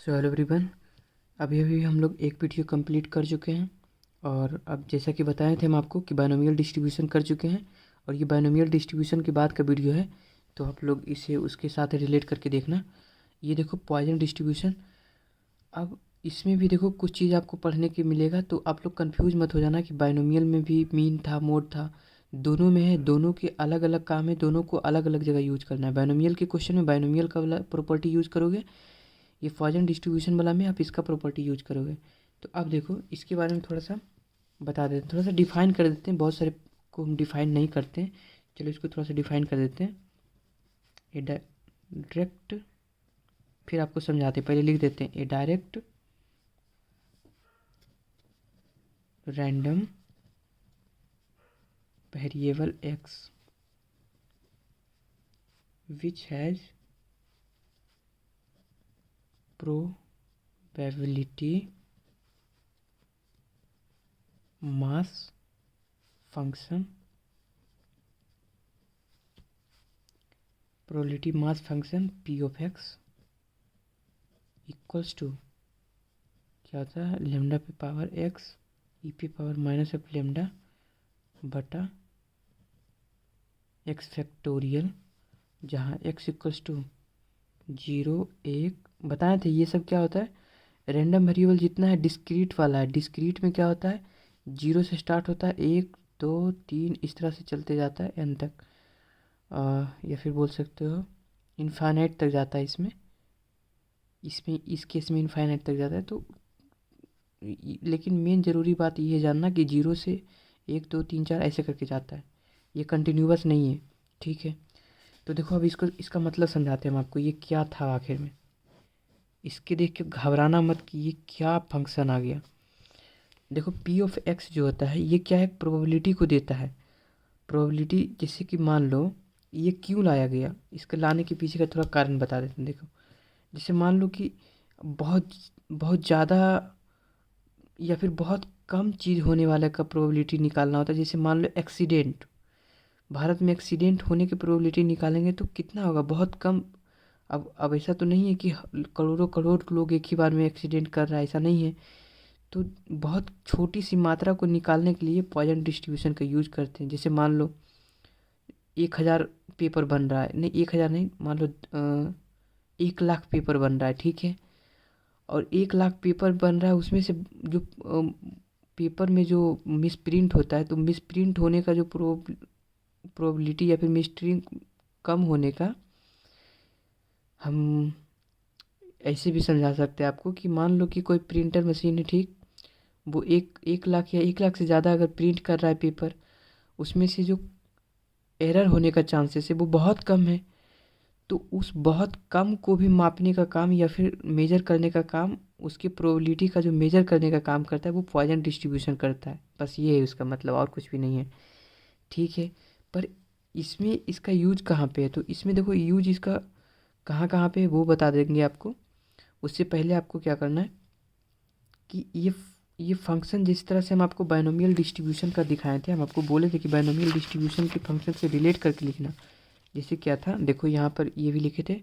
So hello everyone. अभी अभी हम लोग एक वीडियो कंप्लीट कर चुके हैं और अब जैसा कि बताए थे हम आपको कि बायनोमियल डिस्ट्रीब्यूशन कर चुके हैं और ये बायनोमियल डिस्ट्रीब्यूशन के बाद का वीडियो है, तो आप लोग इसे उसके साथ रिलेट करके देखना। ये देखो पॉइजन डिस्ट्रीब्यूशन। अब इसमें भी देखो कुछ चीज़ आपको पढ़ने के मिलेगा, तो आप लोग कंफ्यूज मत हो जाना कि बायनोमियल में भी मीन था, मोड था, दोनों में है। दोनों के अलग अलग काम है, दोनों को अलग अलग जगह यूज करना है। बायनोमियल के क्वेश्चन में बायनोमियल का वाला प्रॉपर्टी यूज करोगे, ये पॉइजन डिस्ट्रीब्यूशन वाला में आप इसका प्रॉपर्टी यूज करोगे। तो अब देखो इसके बारे में थोड़ा सा बता देते हैं, थोड़ा सा डिफाइन कर देते हैं। बहुत सारे को हम डिफाइन नहीं करते हैं, चलो इसको थोड़ा सा डिफाइन कर देते हैं। ए डायरेक्ट, फिर आपको समझाते हैं, पहले लिख देते हैं a direct random variable X which has probability mass function, probability mass function P of X equals to क्या होता है, लेमडा पे पावर एक्स ई पे पावर माइनस ऑफ लेमडा बटा एक्स फैक्टोरियल, जहाँ एक्स इक्वल्स टू 0 1। बताए थे ये सब क्या होता है, रैंडम वेरिएबल जितना है डिस्क्रीट वाला है। डिस्क्रीट में क्या होता है, 0 से स्टार्ट होता है, 1 2 3 इस तरह से चलते जाता है एन तक, या फिर बोल सकते हो इनफाइनाइट तक जाता है। इसमें इसमें इस केस में इनफाइनाइट तक जाता है। तो लेकिन मेन ज़रूरी बात ये है जानना कि 0 से 1 2 3 4 ऐसे करके जाता है, ये कंटिन्यूअस नहीं है। ठीक है, तो देखो अब इसको इसका मतलब समझाते हैं हम आपको, ये क्या था आखिर में। इसके देख के घबराना मत कि ये क्या फंक्शन आ गया। देखो पी ऑफ एक्स जो होता है ये क्या है, प्रोबेबिलिटी को देता है। प्रोबेबिलिटी जैसे कि मान लो ये क्यों लाया गया, इसके लाने के पीछे का थोड़ा कारण बता देते हैं। देखो जैसे मान लो कि बहुत बहुत ज़्यादा या फिर बहुत कम चीज़ होने वाले का प्रोबेबिलिटी निकालना होता है। जैसे मान लो एक्सीडेंट, भारत में एक्सीडेंट होने की प्रोबेबिलिटी निकालेंगे तो कितना होगा, बहुत कम। अब ऐसा तो नहीं है कि करोड़ों करोड़ लोग एक ही बार में एक्सीडेंट कर रहा है, ऐसा नहीं है। तो बहुत छोटी सी मात्रा को निकालने के लिए पॉइजन डिस्ट्रीब्यूशन का यूज करते हैं। जैसे मान लो 1,000 पेपर बन रहा है, नहीं 1,000 नहीं, मान लो 1 लाख पेपर बन रहा है, ठीक है। और 1 लाख पेपर बन रहा है, उसमें से जो पेपर में जो मिसप्रिंट होता है, तो मिसप्रिंट होने का जो प्रोबेबिलिटी या फिर मिस्प्रिंट कम होने का, हम ऐसे भी समझा सकते हैं आपको कि मान लो कि कोई प्रिंटर मशीन है, ठीक, वो एक लाख या 1 लाख से ज़्यादा अगर प्रिंट कर रहा है पेपर, उसमें से जो एरर होने का चांसेस है वो बहुत कम है। तो उस बहुत कम को भी मापने का काम या फिर मेजर करने का काम, उसकी प्रोबेबिलिटी का जो मेजर करने का काम करता है वो पॉइजन डिस्ट्रीब्यूशन करता है। बस ये है उसका मतलब, और कुछ भी नहीं है। ठीक है, पर इसमें इसका यूज कहाँ पे है, तो इसमें देखो यूज इसका कहाँ कहाँ पे है वो बता देंगे आपको। उससे पहले आपको क्या करना है कि ये फंक्शन जिस तरह से हम आपको बायनोमियल डिस्ट्रीब्यूशन का दिखाए थे, हम आपको बोले थे कि बायनोमियल डिस्ट्रीब्यूशन के फंक्शन से रिलेट करके लिखना। जैसे क्या था, देखो यहाँ पर ये भी लिखे थे,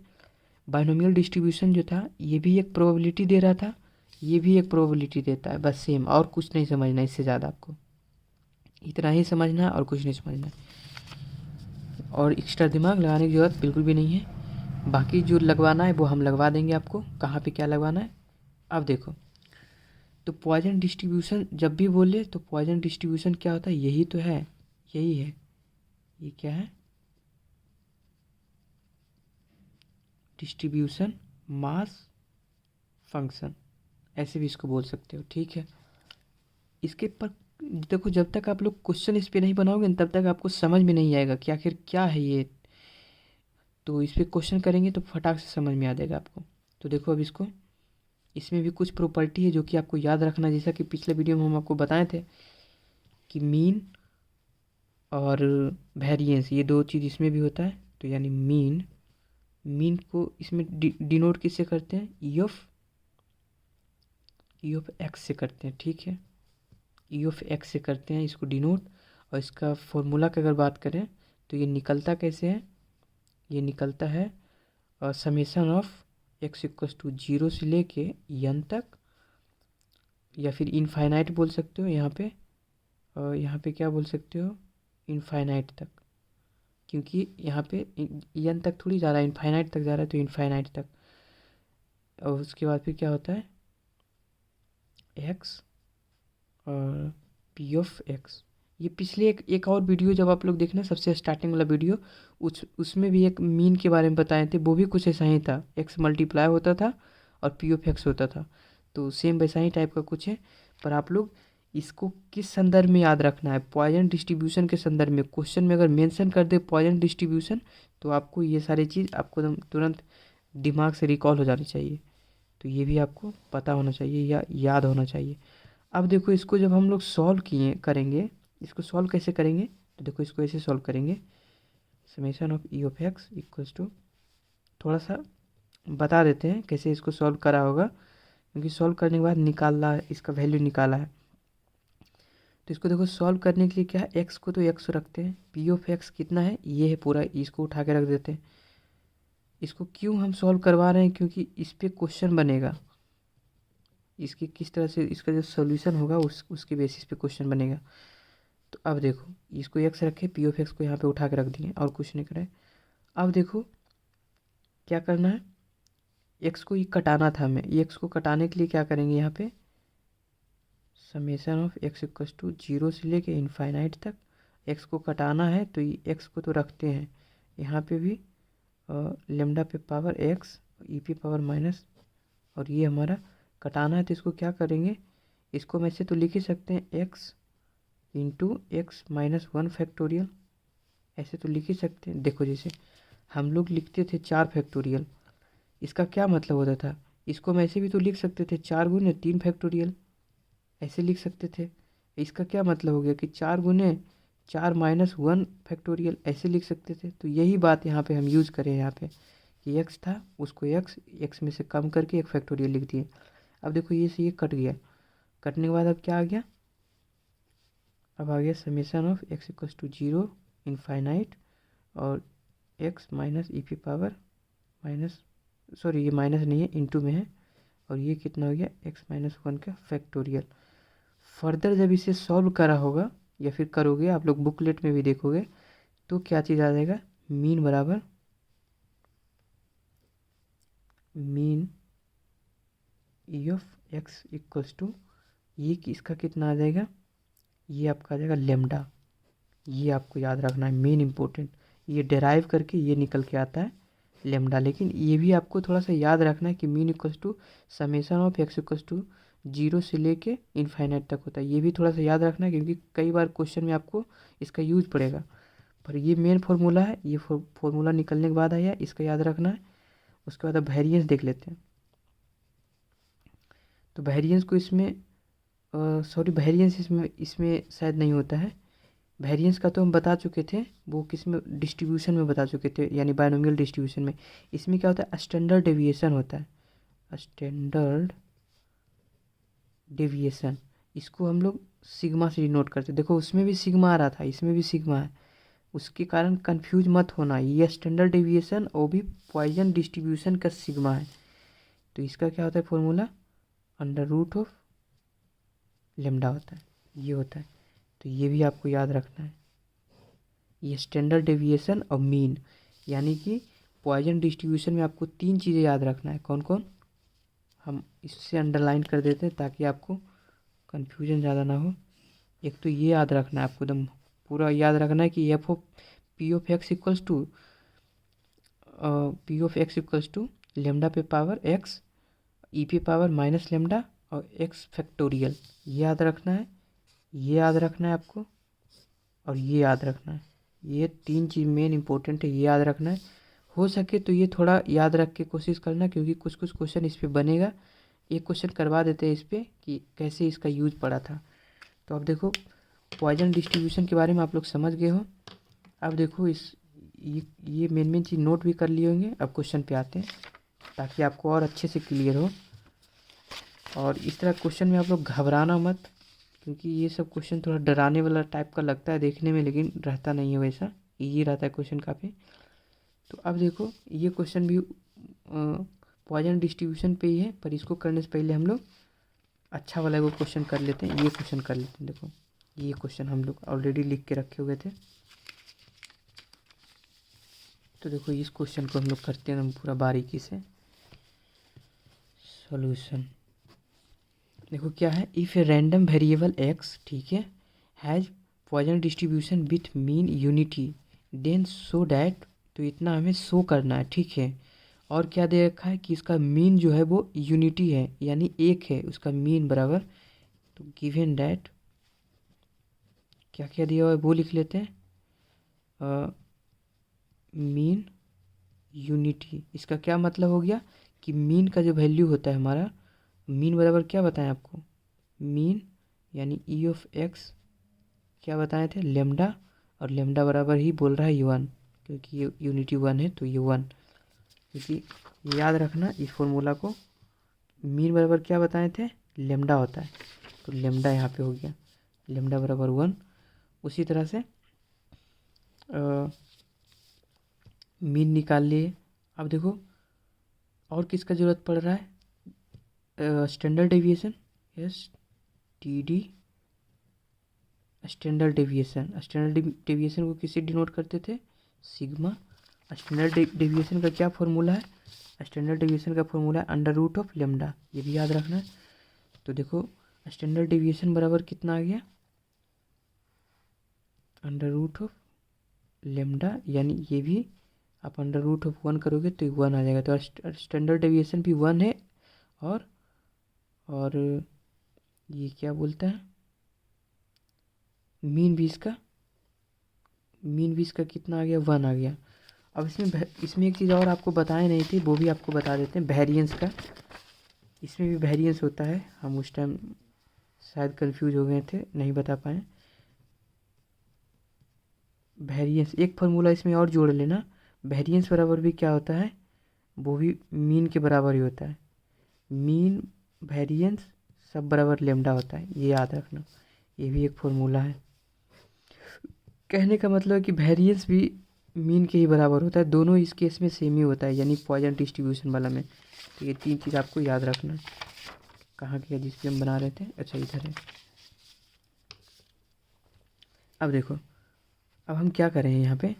बायनोमियल डिस्ट्रीब्यूशन जो था ये भी एक प्रोबेबिलिटी दे रहा था, ये भी एक प्रोबेबिलिटी देता है, बस सेम, और कुछ नहीं समझना इससे ज़्यादा। आपको इतना ही समझना है और कुछ नहीं समझना, और एक्स्ट्रा दिमाग लगाने की ज़रूरत बिल्कुल भी नहीं है। बाकी जो लगवाना है वो हम लगवा देंगे आपको, कहाँ पे क्या लगवाना है। अब देखो, तो पॉइजन डिस्ट्रीब्यूशन जब भी बोले तो पॉइजन डिस्ट्रीब्यूशन क्या होता है, यही तो है, यही है। ये क्या है, डिस्ट्रीब्यूशन मास फंक्शन, ऐसे भी इसको बोल सकते हो। ठीक है, इसके पर देखो जब तक आप लोग क्वेश्चन इस पे नहीं बनाओगे तब तक आपको समझ में नहीं आएगा कि आखिर क्या है ये। तो इस पे क्वेश्चन करेंगे तो फटाक से समझ में आ जाएगा आपको। तो देखो अब इसको, इसमें भी कुछ प्रॉपर्टी है जो कि आपको याद रखना, जैसा कि पिछले वीडियो में हम आपको बताए थे कि मीन और वेरिएंस, ये दो चीज़ इसमें भी होता है। तो यानी मीन, मीन को इसमें डिनोट किससे करते हैं, ई ऑफ एक्स से करते हैं। ठीक है, ई ऑफ एक्स से करते हैं इसको डिनोट। और इसका फॉर्मूला की अगर बात करें तो ये निकलता कैसे है, ये निकलता है summation of X equals to 0 से लेके n तक, या फिर इनफाइनाइट बोल सकते हो यहाँ पे, और यहाँ पे क्या बोल सकते हो, इनफाइनाइट तक, क्योंकि यहाँ पे n तक थोड़ी जा रहा है, इनफाइनाइट तक जा रहा है, तो इनफाइनाइट तक। और उसके बाद फिर क्या होता है, x और पी ऑफ एक्स। ये पिछले एक और वीडियो जब आप लोग देखना, सबसे स्टार्टिंग वाला वीडियो, उसमें भी एक मीन के बारे में बताए थे, वो भी कुछ ऐसा ही था, एक्स मल्टीप्लाई होता था और पी ऑफ एक्स होता था। तो सेम वैसा ही टाइप का कुछ है, पर आप लोग इसको किस संदर्भ में याद रखना है, पॉइजन डिस्ट्रीब्यूशन के संदर्भ में। क्वेश्चन में अगर मेंशन कर दे पॉइजन डिस्ट्रीब्यूशन, तो आपको ये सारी चीज़ आपको एकदम तुरंत दिमाग से रिकॉल हो जानी चाहिए। तो ये भी आपको पता होना चाहिए या याद होना चाहिए। अब देखो इसको जब हम लोग सॉल्व करेंगे, इसको सॉल्व कैसे करेंगे, तो देखो इसको ऐसे सॉल्व करेंगे, summation of E of X equals to, थोड़ा सा बता देते हैं कैसे इसको सॉल्व करा होगा, क्योंकि सॉल्व करने के बाद निकालना है, इसका वैल्यू निकाला है। तो इसको देखो सॉल्व करने के लिए क्या है, एक्स को तो एक्स रखते हैं, पी ऑफ एक्स कितना है, ये है पूरा, इसको उठा के रख देते हैं। इसको क्यों हम सॉल्व करवा रहे हैं, क्योंकि इस पर क्वेश्चन बनेगा, इसकी किस तरह से इसका जो सोल्यूशन होगा उसके बेसिस पे क्वेश्चन बनेगा। तो अब देखो इसको एक्स रखे, पी ऑफ एक्स को यहाँ पे उठा के रख दिए और कुछ नहीं करें। अब देखो क्या करना है, एक्स को ये कटाना था हमें, ये एक्स को कटाने के लिए क्या करेंगे, यहाँ पे summation of X equals to 0 से लेके इनफाइनाइट तक, एक्स को कटाना है तो ये एक्स को तो रखते हैं, यहाँ पे भी लेमडा पे power X E P power minus, और ये हमारा कटाना है, तो इसको क्या करेंगे, इसको हम ऐसे तो लिख ही सकते हैं x into x minus 1 factorial, ऐसे तो लिख ही सकते हैं। देखो जैसे हम लोग लिखते थे 4 फैक्टोरियल, इसका क्या मतलब होता था, इसको हम ऐसे भी तो लिख सकते थे 4 गुने 3 फैक्टोरियल, ऐसे लिख सकते थे। इसका क्या मतलब हो गया कि 4 गुने 4 माइनस 1 फैक्टोरियल, ऐसे लिख सकते थे। तो यही बात यहाँ पे हम यूज़ करें, यहाँ पे कि एक्स था उसको एक्स में से कम करके एक फैक्टोरियल लिख दिए। अब देखो ये से ये कट गया, कटने के बाद अब क्या आ गया, अब आ गया summation of X equals to 0 infinite और X minus E P power minus, sorry ये माइनस नहीं है, इनटू में है, और ये कितना हो गया एक्स माइनस 1 का फैक्टोरियल। फर्दर जब इसे सॉल्व करा होगा या फिर करोगे, आप लोग बुकलेट में भी देखोगे, तो क्या चीज़ आ जाएगा, मीन बराबर mean E of X equals to, ये इसका कितना आ जाएगा, ये आपका आ जाएगा लेमडा। ये आपको याद रखना है, मेन इंपॉर्टेंट, ये डेराइव करके ये निकल के आता है लेमडा। लेकिन ये भी आपको थोड़ा सा याद रखना है कि mean equals to summation of X equals to 0 से लेके इनफाइनाइट तक होता है, ये भी थोड़ा सा याद रखना है, क्योंकि कई बार क्वेश्चन में आपको इसका यूज पड़ेगा। पर ये मेन फार्मूला है, ये फार्मूला निकलने के बाद आया, इसका याद रखना है। उसके बाद अब वेरिएंस देख लेते हैं। तो वेरिएंस को इसमें सॉरी वेरिएंस इसमें शायद नहीं होता है, वेरिएंस का तो हम बता चुके थे, वो किस में, डिस्ट्रीब्यूशन में बता चुके थे, यानी बायनोमियल डिस्ट्रीब्यूशन में। इसमें क्या होता है, स्टैंडर्ड डेविएशन होता है, स्टैंडर्ड डेविएशन, इसको हम लोग सिग्मा से डिनोट करते हैं। देखो उसमें भी सिग्मा आ रहा था, इसमें भी सिग्मा है, उसके कारण कंफ्यूज मत होना, ये स्टैंडर्ड डेविएशन और भी पॉइजन डिस्ट्रीब्यूशन का सिग्मा है। तो इसका क्या होता है formula, under root of lambda होता है, ये होता है। तो ये भी आपको याद रखना है, ये स्टैंडर्ड डेविएशन और मीन, यानी कि पॉइजन डिस्ट्रीब्यूशन में आपको 3 चीज़ें याद रखना है। कौन कौन, हम इससे अंडरलाइन कर देते हैं ताकि आपको कन्फ्यूजन ज़्यादा ना हो। एक तो ये याद रखना है आपको, एकदम पूरा याद रखना है कि F of P of X equals to lambda पे पावर एक्स ई पे पावर माइनस लेमडा और एक्स फैक्टोरियल, ये याद रखना है, ये याद रखना है आपको, और ये याद रखना है। ये 3 चीज़ मेन इंपॉर्टेंट है, ये याद रखना है। हो सके तो ये थोड़ा याद रख के कोशिश करना, क्योंकि कुछ कुछ क्वेश्चन इस पर बनेगा। एक क्वेश्चन करवा देते हैं इस पर कि कैसे इसका यूज पड़ा था। तो अब देखो पॉइजन डिस्ट्रीब्यूशन के बारे में आप लोग समझ गए हो। अब देखो ये मेन चीज़ नोट भी कर लिए होंगे। अब क्वेश्चन पे आते हैं ताकि आपको और अच्छे से क्लियर हो। और इस तरह क्वेश्चन में आप लोग घबराना मत, क्योंकि ये सब क्वेश्चन थोड़ा डराने वाला टाइप का लगता है देखने में, लेकिन रहता नहीं है वैसा, इजी रहता है क्वेश्चन काफ़ी। तो अब देखो ये क्वेश्चन भी पॉइजन डिस्ट्रीब्यूशन पे ही है, पर इसको करने से पहले हम लोग अच्छा वाला वो क्वेश्चन कर लेते हैं। ये क्वेश्चन कर लेते हैं। देखो ये क्वेश्चन हम लोग ऑलरेडी लिख के रखे हुए थे, तो देखो इस क्वेश्चन को हम लोग करते हैं पूरा बारीकी से। सॉल्यूशन देखो क्या है, if a random variable X, ठीक है, has Poisson distribution with mean unity then so that, तो इतना हमें शो करना है, ठीक है। और क्या दे रखा है कि इसका मीन जो है वो यूनिटी है, यानी एक है उसका मीन बराबर। तो गिवन डैट क्या क्या दिया हुआ है वो लिख लेते हैं। मीन यूनिटी, इसका क्या मतलब हो गया कि मीन का जो वैल्यू होता है हमारा, मीन बराबर क्या बताएं आपको, मीन यानी ई ऑफ एक्स क्या बताए थे, लेमडा, और लेमडा बराबर ही बोल रहा है वन, क्योंकि ये यूनिटी वन है तो ये वन, क्योंकि याद रखना इस फॉर्मूला को, मीन बराबर क्या बताए थे, लेमडा होता है, तो लेमडा यहाँ पे हो गया, लेमडा बराबर वन। उसी तरह से मीन निकाल लिए। अब देखो और किसका ज़रूरत पड़ रहा है, standard deviation, yes T D standard deviation. Standard deviation को किससे डिनोट करते थे, सिग्मा। स्टैंडर्ड डेविएशन का क्या फॉर्मूला है, स्टैंडर्ड डेविएशन का फॉर्मूला है अंडर रूट ऑफ लेमडा, ये भी याद रखना है। तो देखो स्टैंडर्ड डेविएशन बराबर कितना आ गया, अंडर रूट ऑफ लेमडा, यानी ये भी आप अंडर रूट ऑफ वन करोगे तो वन आ जाएगा। तो स्टैंडर्ड डेविएशन भी वन है, और ये क्या बोलता है, मीन भी इसका कितना आ गया, वन आ गया। अब इसमें एक चीज़ और आपको बताए नहीं थी, वो भी आपको बता देते हैं, वेरिएंस का। इसमें भी वेरिएंस होता है, हम उस टाइम शायद कंफ्यूज हो गए थे, नहीं बता पाए। वेरिएंस एक फार्मूला इसमें और जोड़ लेना, वेरिएंस बराबर भी क्या होता है, वो भी मीन के बराबर ही होता है। मीन वेरिएंस सब बराबर लेमडा होता है, ये याद रखना, ये भी एक फार्मूला है। कहने का मतलब है कि वेरिएंस भी मीन के ही बराबर होता है, दोनों इस केस में सेम ही होता है, यानी पॉइजन डिस्ट्रीब्यूशन वाला में। तो ये तीन चीज़ आपको याद रखना है। कहाँ किया जिस पे हम बना रहे थे, अच्छा इधर है। अब देखो अब हम क्या करें यहाँ पे,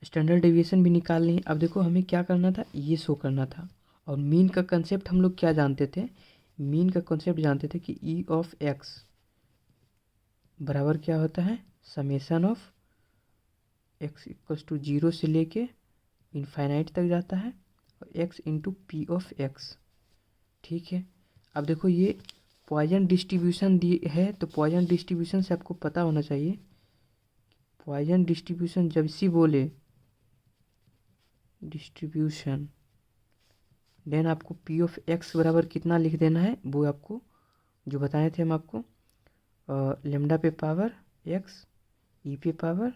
स्टैंडर्ड डेविएशन भी निकाल लें। अब देखो हमें क्या करना था, ये शो करना था। और मीन का कंसेप्ट हम लोग क्या जानते थे, मीन का कंसेप्ट जानते थे कि ई ऑफ एक्स बराबर क्या होता है, summation of X equals to zero से लेके इनफाइनाइट तक जाता है, और X into P of X, ठीक है। अब देखो ये पॉइजन डिस्ट्रीब्यूशन दी है, तो पॉइजन डिस्ट्रीब्यूशन से आपको पता होना चाहिए, पॉइजन डिस्ट्रीब्यूशन जब सी बोले डिस्ट्रीब्यूशन, देन आपको पी ऑफ एक्स बराबर कितना लिख देना है, वो आपको जो बताए थे हम आपको, लेमडा पे पावर एक्स ई पे पावर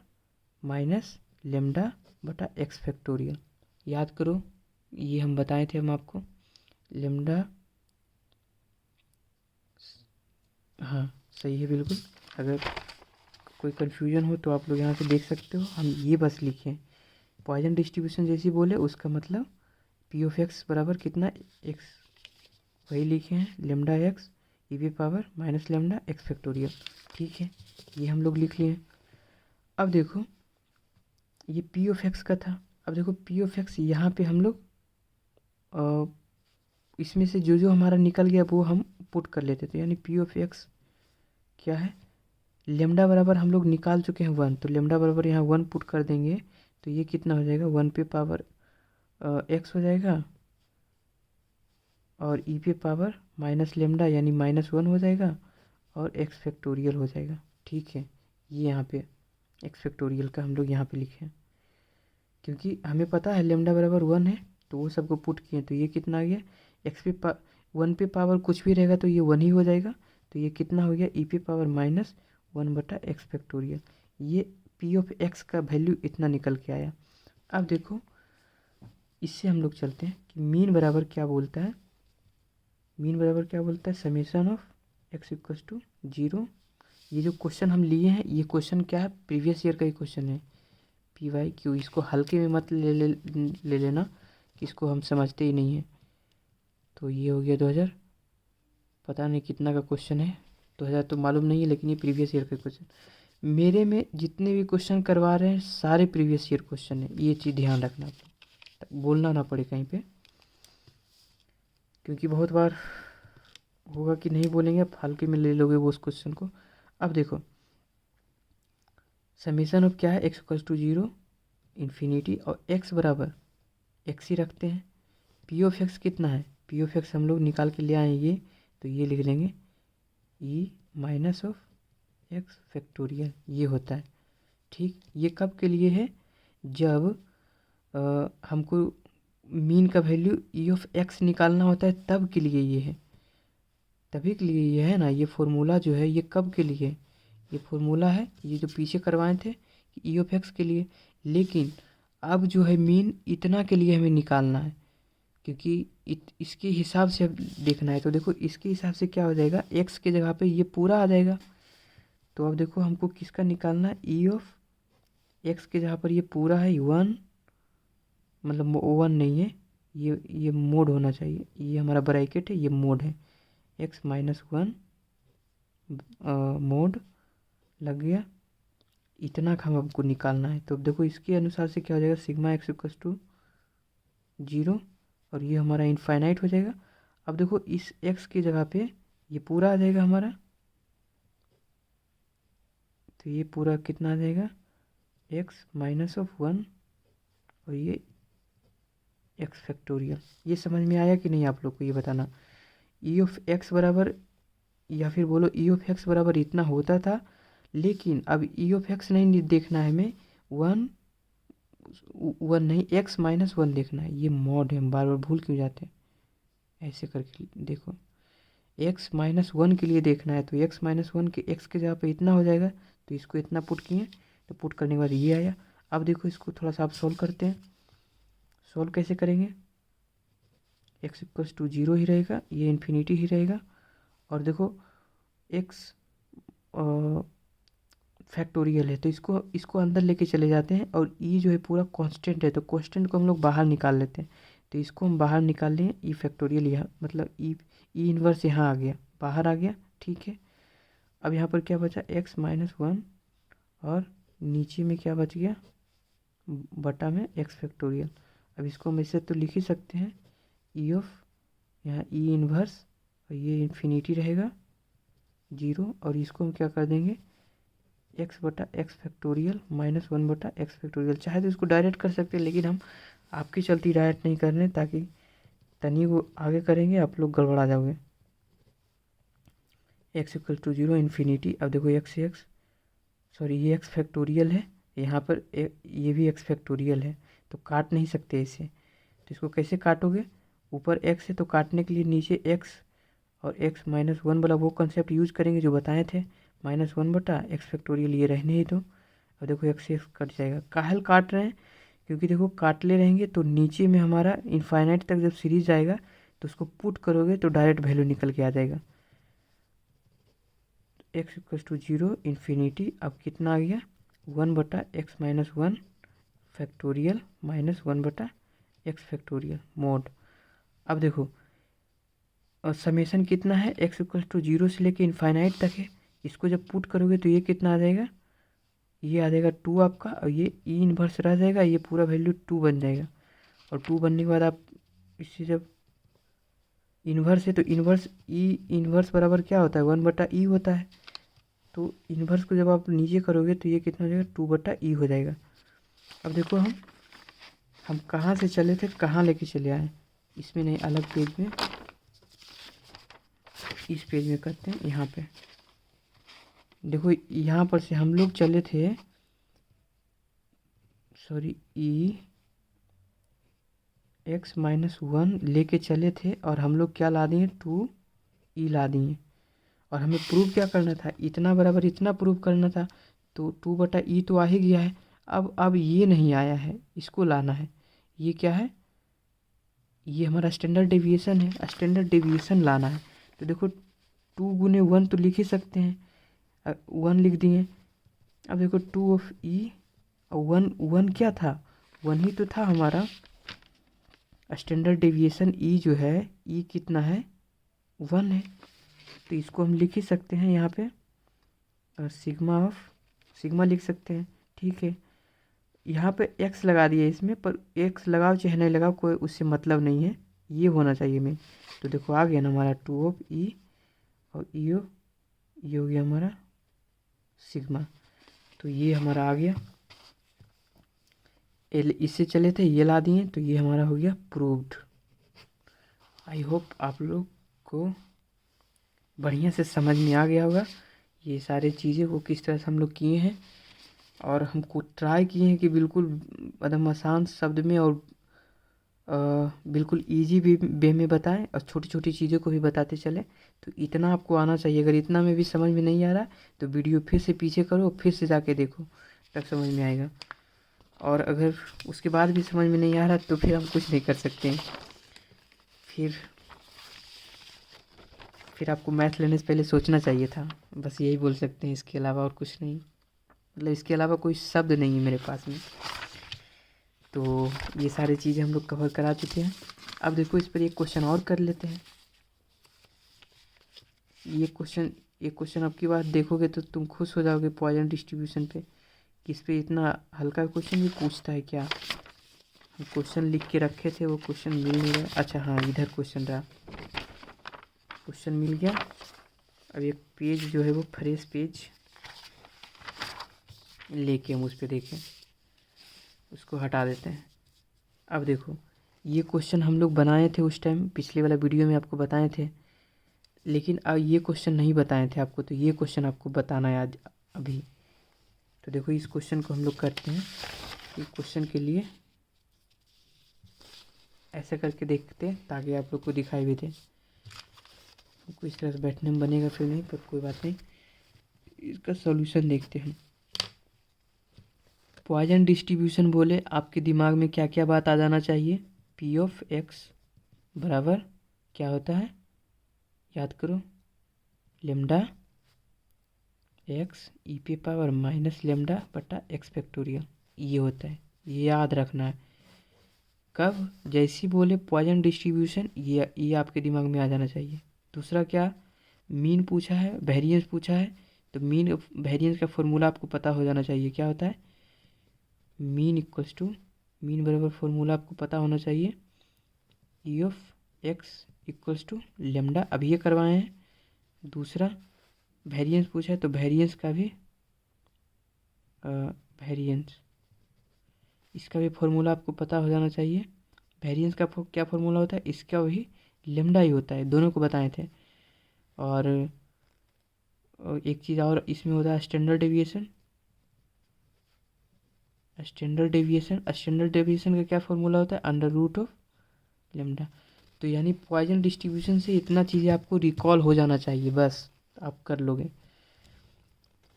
माइनस लेमडा बटा एक्स फैक्टोरियल। याद करो ये हम बताए थे हम आपको, लेमडा, हाँ सही है बिल्कुल। अगर कोई कन्फ्यूजन हो तो आप लोग यहाँ से देख सकते हो, हम ये बस लिखें पॉइजन डिस्ट्रीब्यूशन जैसी बोले उसका मतलब पी ऑफ एक्स बराबर कितना, एक्स, वही लिखे हैं लेमडा एक्स ई पे power minus lambda x factorial, ठीक है, ये हम लोग लिख लिए। अब देखो ये पी ऑफ एक्स का था। अब देखो पी ऑफ एक्स यहाँ पे हम लोग इसमें से जो जो हमारा निकल गया वो हम पुट कर लेते थे, यानी पी ऑफ एक्स क्या है, लेमडा बराबर हम लोग निकाल चुके हैं वन, तो लेमडा बराबर यहाँ वन पुट कर देंगे, तो ये कितना हो जाएगा, वन पे पावर एक्स हो जाएगा, और ई पे पावर माइनस लेमडा यानी माइनस वन हो जाएगा, और एक्स फैक्टोरियल हो जाएगा, ठीक है। ये यहाँ पे एक्स फैक्टोरियल का हम लोग यहाँ पे लिखे, क्योंकि हमें पता है लेमडा बराबर वन है, तो वो सबको पुट किए, तो ये कितना आ गया, एक्स पे वन पे पावर कुछ भी रहेगा तो ये वन ही हो जाएगा, तो ये कितना हो गया, ई पे पावर माइनस वन बटा एक्स फैक्टोरियल। ये पी ऑफ एक्स का वैल्यू इतना निकल के आया। अब देखो इससे हम लोग चलते हैं कि मीन बराबर क्या बोलता है, मीन बराबर क्या बोलता है, summation of X equals to zero. ये जो क्वेश्चन हम लिए हैं ये क्वेश्चन क्या है, प्रीवियस ईयर का ही क्वेश्चन है, पी वाई क्यू, इसको हल्के में मत ले लेना कि इसको हम समझते ही नहीं हैं। तो ये हो गया 2000, पता नहीं कितना का क्वेश्चन है, 2000 तो मालूम नहीं है, लेकिन ये प्रीवियस ईयर का क्वेश्चन। मेरे में जितने भी क्वेश्चन करवा रहे हैं सारे प्रीवियस ईयर क्वेश्चन है, ये चीज़ ध्यान रखना, बोलना ना पड़े कहीं पे, क्योंकि बहुत बार होगा कि नहीं बोलेंगे, आप हल्के में ले लोगे वो उस क्वेश्चन को। अब देखो समीशन ऑफ क्या है, एक्स इक्वल्स टू 0 इन्फिनिटी और एक्स बराबर एक्स ही रखते हैं। पी ऑफ एक्स कितना है, पी ऑफ एक्स हम लोग निकाल के ले आए ये, तो ये लिख लेंगे E minus of x factorial, ये होता है। ठीक, ये कब के लिए है, जब हमको मीन का वैल्यू ई ऑफ एक्स निकालना होता है तब के लिए ये है, तभी के लिए ये है ना। ये फॉर्मूला जो है ये कब के लिए, ये फॉर्मूला है ये जो पीछे करवाए थे ई ऑफ एक्स के लिए, लेकिन अब जो है मीन इतना के लिए हमें निकालना है, क्योंकि इसके हिसाब से अब देखना है। तो देखो इसके हिसाब से क्या हो जाएगा, एक्स के जगह पे ये पूरा आ जाएगा। तो अब देखो हमको किसका निकालना है, ई ऑफ एक्स के जहाँ पर ये पूरा है 1, मतलब 1 नहीं है, ये मोड होना चाहिए, ये हमारा ब्रैकेट है, ये मोड है, एक्स माइनस 1 मोड लग गया, इतना का हमको निकालना है। तो अब देखो इसके अनुसार से क्या हो जाएगा, सिग्मा एक्स इक्वल्स टू 0 और ये हमारा इनफाइनाइट हो जाएगा। अब देखो इस x की जगह पे ये पूरा आ जाएगा हमारा, तो ये पूरा कितना आ जाएगा, x माइनस ऑफ 1 और ये x फैक्टोरियल। ये समझ में आया कि नहीं आप लोग को, ये बताना। ई ऑफ एक्स बराबर, या फिर बोलो ई ऑफ एक्स बराबर इतना होता था, लेकिन अब ई ऑफ एक्स नहीं देखना है हमें, 1 नहीं, एक्स माइनस 1 देखना है। ये मॉड है, हम बार बार भूल क्यों जाते हैं, ऐसे करके देखो एक्स माइनस 1 के लिए देखना है, तो एक्स माइनस 1 के एक्स के जगह पे इतना हो जाएगा, तो इसको इतना पुट किए, तो पुट करने के बाद ये आया। अब देखो इसको थोड़ा सा आप सॉल्व करते हैं, सॉल्व कैसे करेंगे, एक्स इक्वल्स टू 0 ही रहेगा, ये इन्फिनिटी ही रहेगा, और देखो एक्स फैक्टोरियल है, तो इसको अंदर लेके चले जाते हैं, और ई जो है पूरा कांस्टेंट है, तो कांस्टेंट को हम लोग बाहर निकाल लेते हैं। तो इसको हम बाहर निकाल लिए, ई फैक्टोरियल यहाँ, मतलब ई इन्वर्स यहाँ आ गया, बाहर आ गया। ठीक है, अब यहाँ पर क्या बचा, एक्स माइनस 1 और नीचे में क्या बच गया, बटा में एक्स फैक्टोरियल। अब इसको हम ऐसे तो लिख ही सकते हैं, ई ऑफ यहाँ ई इन्वर्स, और ये इन्फिनिटी रहेगा 0, और इसको हम क्या कर देंगे, एक्स बटा एक्स फैक्टोरियल माइनस 1 बटा एक्स फैक्टोरियल। चाहे तो इसको डायरेक्ट कर सकते हैं, लेकिन हम आपकी चलती डायरेक्ट नहीं कर रहे, ताकि तनी को आगे करेंगे आप लोग गड़बड़ा जाओगे। एक्स इक्वल टू 0 इन्फिनिटी, अब देखो एक्स सॉरी ये एक्स फैक्टोरियल है, यहाँ पर ये भी एक्स फैक्टोरियल है, तो काट नहीं सकते इसे। तो इसको कैसे काटोगे, ऊपर एक्स है तो काटने के लिए नीचे एक्स और एक्स माइनस 1 वाला वो कंसेप्ट यूज करेंगे जो बताए थे, -1 बटा एक्स फैक्टोरियल, ये रहने ही दो। अब देखो एक्स कट जाएगा, काहल काट रहे हैं, क्योंकि देखो काटले रहेंगे तो नीचे में हमारा इनफाइनाइट तक जब सीरीज आएगा तो उसको पुट करोगे तो डायरेक्ट वैल्यू निकल के आ जाएगा, एक्स इक्वल टू 0 इन्फिनिटी। अब कितना आ गया, 1 बटा एक्स माइनस 1 फैक्टोरियल माइनस 1 बटा एक्स फैक्टोरियल मोड। अब देखो और समेसन कितना है, एक्स इक्वल टू 0 से लेके इनफाइनाइट तक है, इसको जब पुट करोगे तो ये कितना आ जाएगा, ये आ जाएगा 2 आपका, और ये ई इन्वर्स रह जाएगा, ये पूरा वैल्यू 2 बन जाएगा। और 2 बनने के बाद आप इससे जब इन्वर्स है तो इन्वर्स ई इन्वर्स बराबर क्या होता है, 1 बटा ई होता है, तो इन्वर्स को जब आप नीचे करोगे तो ये कितना हो जाएगा, 2 बटा ई हो जाएगा। अब देखो हम कहाँ से चले थे कहाँ लेके चले आए, इसमें नहीं, अलग पेज में, इस पेज में करते हैं। यहाँ पे देखो यहाँ पर से हम लोग चले थे, सॉरी ई एक्स माइनस 1 लेके चले थे, और हम लोग क्या ला दिए, 2 ई ला दिए, और हमें प्रूव क्या करना था, इतना बराबर इतना प्रूव करना था, तो 2 बटा ई तो आ ही गया है। अब ये नहीं आया है, इसको लाना है, ये क्या है, ये हमारा स्टैंडर्ड डेविएशन है, स्टैंडर्ड डेविएशन लाना है। तो देखो 2 गुने 1 तो लिख ही सकते हैं, 1 लिख दिए। अब देखो 2 ऑफ ई, और 1 क्या था, 1 ही तो था हमारा, स्टैंडर्ड डेविएशन ई जो है, ई कितना है, 1 है, तो इसको हम लिख ही सकते हैं यहाँ पे, और सिग्मा लिख सकते हैं। ठीक है, यहाँ पे एक्स लगा दिया इसमें, पर एक्स लगाओ चाहे नहीं लगाओ कोई उससे मतलब नहीं है, ये होना चाहिए में। तो देखो आ गया ना हमारा 2 ऑफ ई, और ये हो गया हमारा सिग्मा, तो ये हमारा आ गया। एल इससे चले थे, ये ला दिए, तो ये हमारा हो गया प्रूव्ड। आई होप आप लोग को बढ़िया से समझ में आ गया होगा ये सारे चीज़ें को किस तरह से हम लोग किए हैं, और हमको ट्राई किए हैं कि बिल्कुल एकदम आसान शब्द में और बिल्कुल इजी भी वे में बताएं, और छोटी छोटी चीज़ों को भी बताते चले। तो इतना आपको आना चाहिए। अगर इतना में भी समझ में नहीं आ रहा तो वीडियो फिर से पीछे करो, फिर से जाके देखो, तब समझ में आएगा। और अगर उसके बाद भी समझ में नहीं आ रहा तो फिर हम कुछ नहीं कर सकते हैं। फिर आपको मैथ लेने से पहले सोचना चाहिए था, बस यही बोल सकते हैं, इसके अलावा और कुछ नहीं, मतलब इसके अलावा कोई शब्द नहीं है मेरे पास में। तो ये सारी चीज़ें हम लोग कवर करा चुके हैं। अब देखो इस पर एक क्वेश्चन और कर लेते हैं। ये क्वेश्चन अब की बात देखोगे तो तुम खुश हो जाओगे पॉइजन डिस्ट्रीब्यूशन पे, किस पे इतना हल्का क्वेश्चन भी पूछता है क्या। हम क्वेश्चन लिख के रखे थे, वो क्वेश्चन मिल नहीं रहा। अच्छा हाँ, इधर क्वेश्चन रहा, क्वेश्चन मिल गया। अब एक पेज जो है वो फ्रेश पेज लेके हम उस पर देखें, उसको हटा देते हैं। अब देखो ये क्वेश्चन हम लोग बनाए थे उस टाइम, पिछले वाला वीडियो में आपको बताए थे, लेकिन अब ये क्वेश्चन नहीं बताए थे आपको, तो ये क्वेश्चन आपको बताना है आज अभी। तो देखो इस क्वेश्चन को हम लोग करते हैं। इस क्वेश्चन के लिए ऐसा करके देखते हैं ताकि आप लोग को दिखाई भी दे। हमको इस तरह से बैठने में बनेगा फिर नहीं, पर कोई बात नहीं, इसका सॉल्यूशन देखते हैं। पॉइजन डिस्ट्रीब्यूशन बोले आपके दिमाग में क्या क्या बात आ जाना चाहिए। पी ऑफ एक्स बराबर क्या होता है, याद करो, लेमडा एक्स ई पे पावर माइनस लेमडा बटा एक्स फैक्टोरियल, ये होता है, ये याद रखना है। कब, जैसी बोले पॉइजन डिस्ट्रीब्यूशन, ये आपके दिमाग में आ जाना चाहिए। दूसरा क्या, मीन पूछा है, वेरिएंस पूछा है, तो मीन वेरिएंस का फॉर्मूला आपको पता हो जाना चाहिए, क्या होता है, मीन इक्वल्स टू, मीन बराबर फॉर्मूला आपको पता होना चाहिए, E of X equals to lambda, अभी ये करवाए हैं। दूसरा वेरिएंस पूछा है, तो वेरिएंस का भी वेरिएंस, इसका भी फॉर्मूला आपको पता हो जाना चाहिए। वेरिएंस का क्या फॉर्मूला होता है, इसका वही लेमडा ही होता है, दोनों को बताए थे। और एक चीज़ और इसमें होता है स्टैंडर्ड डेविएशन। स्टैंडर्ड डेविएशन का क्या फॉर्मूला होता है, अंडर रूट ऑफ लेमडा। तो यानी पॉइजन डिस्ट्रीब्यूशन से इतना चीज़ें आपको रिकॉल हो जाना चाहिए, बस आप कर लोगे।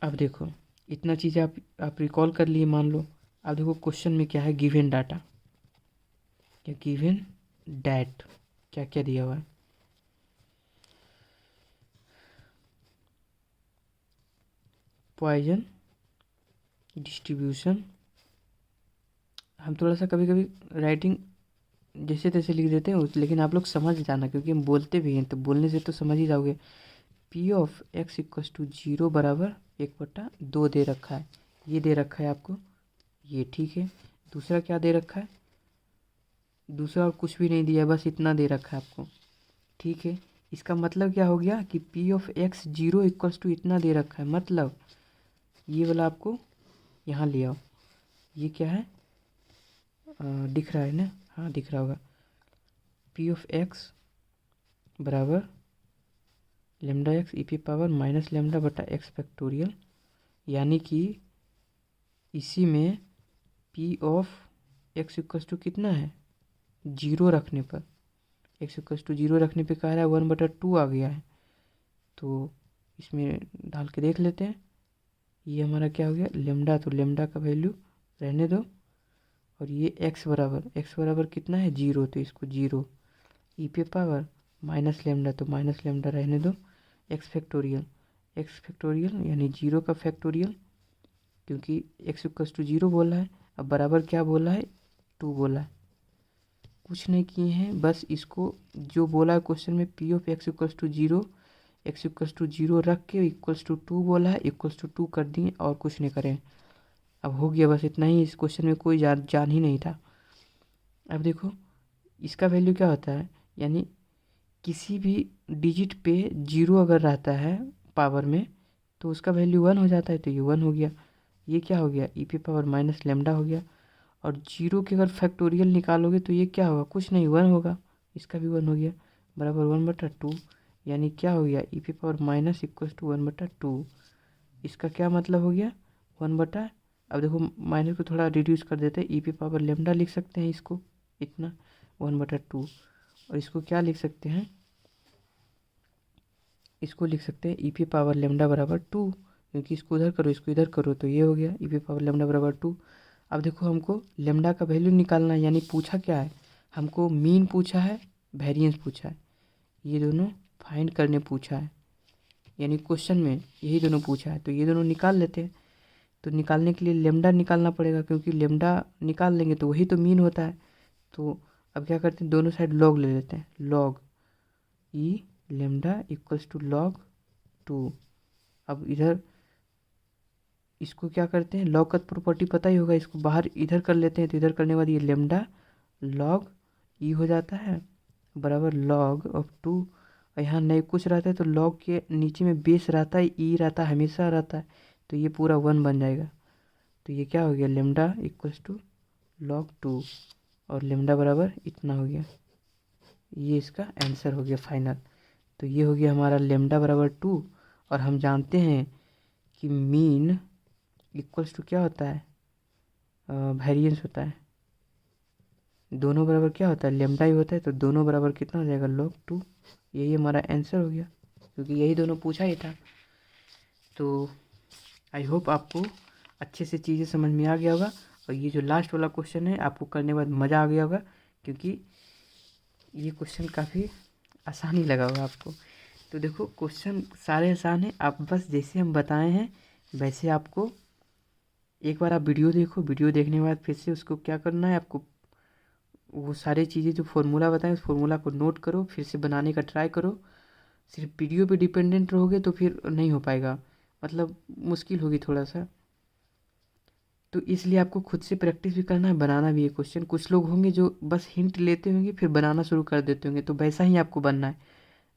अब देखो इतना चीज़ें आप रिकॉल कर लिए मान लो। अब देखो क्वेश्चन में क्या है, गिवन डाटा, क्या गिवन डैट, क्या क्या दिया हुआ है। पॉइजन डिस्ट्रीब्यूशन, हम थोड़ा सा कभी कभी राइटिंग जैसे तैसे लिख देते हैं, लेकिन आप लोग समझ जाना, क्योंकि हम बोलते भी हैं, तो बोलने से तो समझ ही जाओगे। P of X equals to 0 बराबर 1/2 दे रखा है, ये दे रखा है आपको, ये ठीक है। दूसरा क्या दे रखा है, दूसरा और कुछ भी नहीं दिया है, बस इतना दे रखा है आपको, ठीक है। इसका मतलब क्या हो गया कि P of X 0 equals to इतना दे रखा है, मतलब ये वाला आपको यहाँ ले आओ। ये क्या है, दिख रहा है ना, हाँ दिख रहा होगा। पी ऑफ एक्स बराबर lambda X E P power minus lambda बटा एक्स फैक्टोरियल, यानी कि इसी में P of X equals to कितना है, 0 रखने पर, एक्स इक्वल्स टू 0 रखने पे कह रहा है 1/2 आ गया है। तो इसमें डाल के देख लेते हैं, ये हमारा क्या हो गया लेमडा, तो लेमडा का वैल्यू रहने दो, और ये एक्स बराबर कितना है 0, तो इसको 0 ई पे पावर माइनस लेमडा, तो माइनस लेमडा रहने दो, एक्स फैक्टोरियल यानी 0 का फैक्टोरियल, क्योंकि एक्स इक्वल्स टू 0 बोला है। अब बराबर क्या बोला है, 2 बोला है, कुछ नहीं किए हैं, बस इसको जो बोला है क्वेश्चन में P of X equals to zero, X equals to zero रख के इक्वल्स टू टू बोला है, इक्वल्स टू टू कर दिए और कुछ नहीं करें। अब हो गया, बस इतना ही। इस क्वेश्चन में कोई जान ही नहीं था। अब देखो इसका वैल्यू क्या होता है, यानी किसी भी डिजिट पे जीरो अगर रहता है पावर में तो उसका वैल्यू वन हो जाता है, तो ये वन हो गया। ये क्या हो गया, ई पे पावर माइनस लेमडा हो गया। और जीरो के अगर फैक्टोरियल निकालोगे तो ये क्या होगा, कुछ नहीं, वन होगा। इसका भी वन हो गया, बराबर 1/2। यानी क्या हो गया, ई पे पावर माइनस इक्वल्स टू 1/2। इसका क्या मतलब हो गया, 1/। अब देखो माइनस को थोड़ा रिड्यूस कर देते हैं, ई पे पावर लेमडा लिख सकते हैं इसको, इतना 1/2। और इसको क्या लिख सकते हैं, इसको लिख सकते हैं ई पे पावर लेमडा बराबर 2, क्योंकि इसको उधर करो इसको इधर करो तो ये हो गया ई पे पावर लेमडा बराबर 2। अब देखो हमको लेमडा का वैल्यू निकालना है, यानी पूछा क्या है हमको, मीन पूछा है, वेरिएंस पूछा है, ये दोनों फाइंड करने पूछा है। यानी क्वेश्चन में यही दोनों पूछा है, तो ये दोनों निकाल लेते हैं। तो निकालने के लिए लेमडा निकालना पड़ेगा, क्योंकि लेमडा निकाल लेंगे तो वही तो मीन होता है। तो अब क्या करते हैं, दोनों साइड लॉग ले लेते हैं, log E lambda equals to log 2। अब इधर इसको क्या करते हैं, लॉग का प्रॉपर्टी पता ही होगा, इसको बाहर इधर कर लेते हैं, तो इधर करने के बाद ये लेमडा लॉग ई हो जाता है बराबर लॉग ऑफ 2। और यहाँ नहीं कुछ रहता है तो लॉग के नीचे में बेस रहता है, ई रहता है, हमेशा रहता है, तो ये पूरा वन बन जाएगा। तो ये क्या हो गया, लेमडा इक्वल्स टू लॉग 2 और लेमडा बराबर इतना हो गया। ये इसका आंसर हो गया फाइनल। तो ये हो गया हमारा लेमडा बराबर 2। और हम जानते हैं कि मीन इक्वल्स टू क्या होता है, वेरिएंस होता है। दोनों बराबर क्या होता है, लेमडा ही होता है, तो दोनों बराबर कितना हो जाएगा, log 2। यही हमारा आंसर हो गया, क्योंकि यही दोनों पूछा ही था। तो आई होप आपको अच्छे से चीज़ें समझ में आ गया होगा। और ये जो लास्ट वाला क्वेश्चन है आपको करने के बाद मज़ा आ गया होगा, क्योंकि ये क्वेश्चन काफ़ी आसान ही लगा होगा आपको। तो देखो क्वेश्चन सारे आसान हैं, आप बस जैसे हम बताए हैं वैसे आपको एक बार आप वीडियो देखो, वीडियो देखने के बाद फिर से उसको क्या करना है, आपको वो सारी चीज़ें जो फार्मूला बताएं उस फार्मूला को नोट करो, फिर से बनाने का ट्राई करो। सिर्फ वीडियो पे डिपेंडेंट रहोगे तो फिर नहीं हो पाएगा, मतलब मुश्किल होगी थोड़ा सा। तो इसलिए आपको खुद से प्रैक्टिस भी करना है, बनाना भी है क्वेश्चन। कुछ लोग होंगे जो बस हिंट लेते होंगे फिर बनाना शुरू कर देते होंगे, तो वैसा ही आपको बनना है।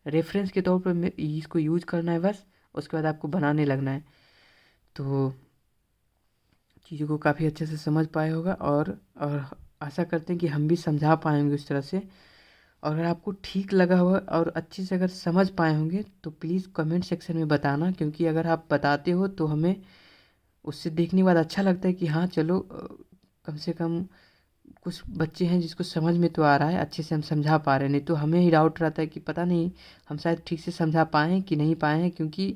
रेफरेंस के तौर पर इसको यूज करना है बस, उसके बाद आपको बनाने लगना है। तो चीज़ों को काफ़ी अच्छे से समझ पाए होगा, और आशा करते हैं कि हम भी समझा पाएंगे उस तरह से। और अगर आपको ठीक लगा हुआ और अच्छे से अगर समझ पाए होंगे तो प्लीज़ कमेंट सेक्शन में बताना, क्योंकि अगर आप बताते हो तो हमें उससे देखने के बाद अच्छा लगता है कि हाँ चलो कम से कम कुछ बच्चे हैं जिसको समझ में तो आ रहा है, अच्छे से हम समझा पा रहे हैं। नहीं तो हमें ही डाउट रहता है कि पता नहीं हम शायद ठीक से समझा पाए हैं कि नहीं पाए हैं, क्योंकि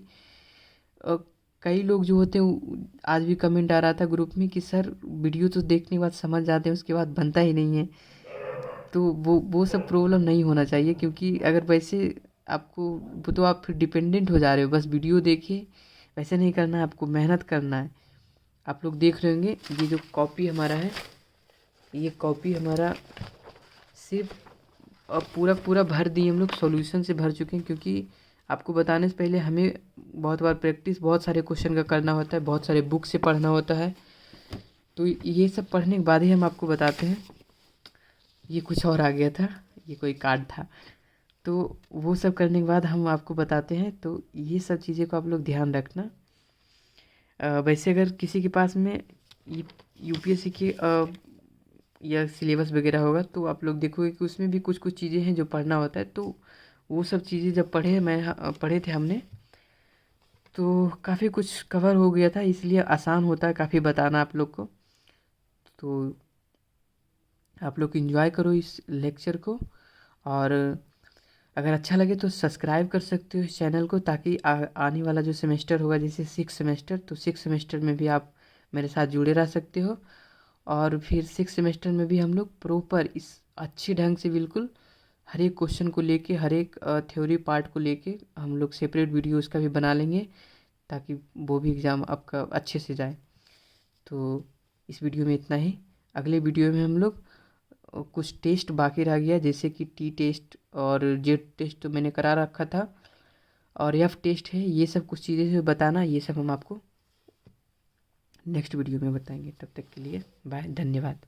अ, कई लोग जो होते हैं, आज भी कमेंट आ रहा था ग्रुप में कि सर वीडियो तो देखने के बाद समझ जाते हैं उसके बाद बनता ही नहीं है। तो वो सब प्रॉब्लम नहीं होना चाहिए, क्योंकि अगर वैसे आपको वो तो आप फिर डिपेंडेंट हो जा रहे हो, बस वीडियो देखिए, वैसे नहीं करना है, आपको मेहनत करना है। आप लोग देख रहे होंगे ये जो कॉपी हमारा है, ये कॉपी हमारा सिर्फ अब पूरा पूरा भर दिए, हम लोग सॉल्यूशन से भर चुके हैं, क्योंकि आपको बताने से पहले हमें बहुत बार प्रैक्टिस बहुत सारे क्वेश्चन का करना होता है, बहुत सारे बुक से पढ़ना होता है। तो ये सब पढ़ने के बाद ही हम आपको बताते हैं। ये कुछ और आ गया था, ये कोई कार्ड था, तो वो सब करने के बाद हम आपको बताते हैं। तो ये सब चीज़ें को आप लोग ध्यान रखना। वैसे अगर किसी के पास में यूपीएससी के या सिलेबस वगैरह होगा तो आप लोग देखोगे कि उसमें भी कुछ कुछ चीज़ें हैं जो पढ़ना होता है। तो वो सब चीज़ें जब पढ़े थे हमने, तो काफ़ी कुछ कवर हो गया था, इसलिए आसान होता है काफ़ी बताना आप लोग को। तो आप लोग एंजॉय करो इस लेक्चर को, और अगर अच्छा लगे तो सब्सक्राइब कर सकते हो इस चैनल को, ताकि आने वाला जो सेमेस्टर होगा जैसे 6 सेमेस्टर, तो 6 सेमेस्टर में भी आप मेरे साथ जुड़े रह सकते हो। और फिर 6 सेमेस्टर में भी हम लोग प्रॉपर इस अच्छे ढंग से बिल्कुल हर एक क्वेश्चन को लेके, हर एक थ्योरी पार्ट को लेके हम लोग सेपरेट वीडियो उसका भी बना लेंगे, ताकि वो भी एग्ज़ाम आपका अच्छे से जाए। तो इस वीडियो में इतना ही। अगले वीडियो में हम लोग कुछ टेस्ट बाकी रह गया, जैसे कि टी टेस्ट और जेड टेस्ट तो मैंने करा रखा था, और एफ टेस्ट है। ये सब कुछ चीज़ें जो बताना, ये सब हम आपको नेक्स्ट वीडियो में बताएंगे। तब तक के लिए बाय, धन्यवाद।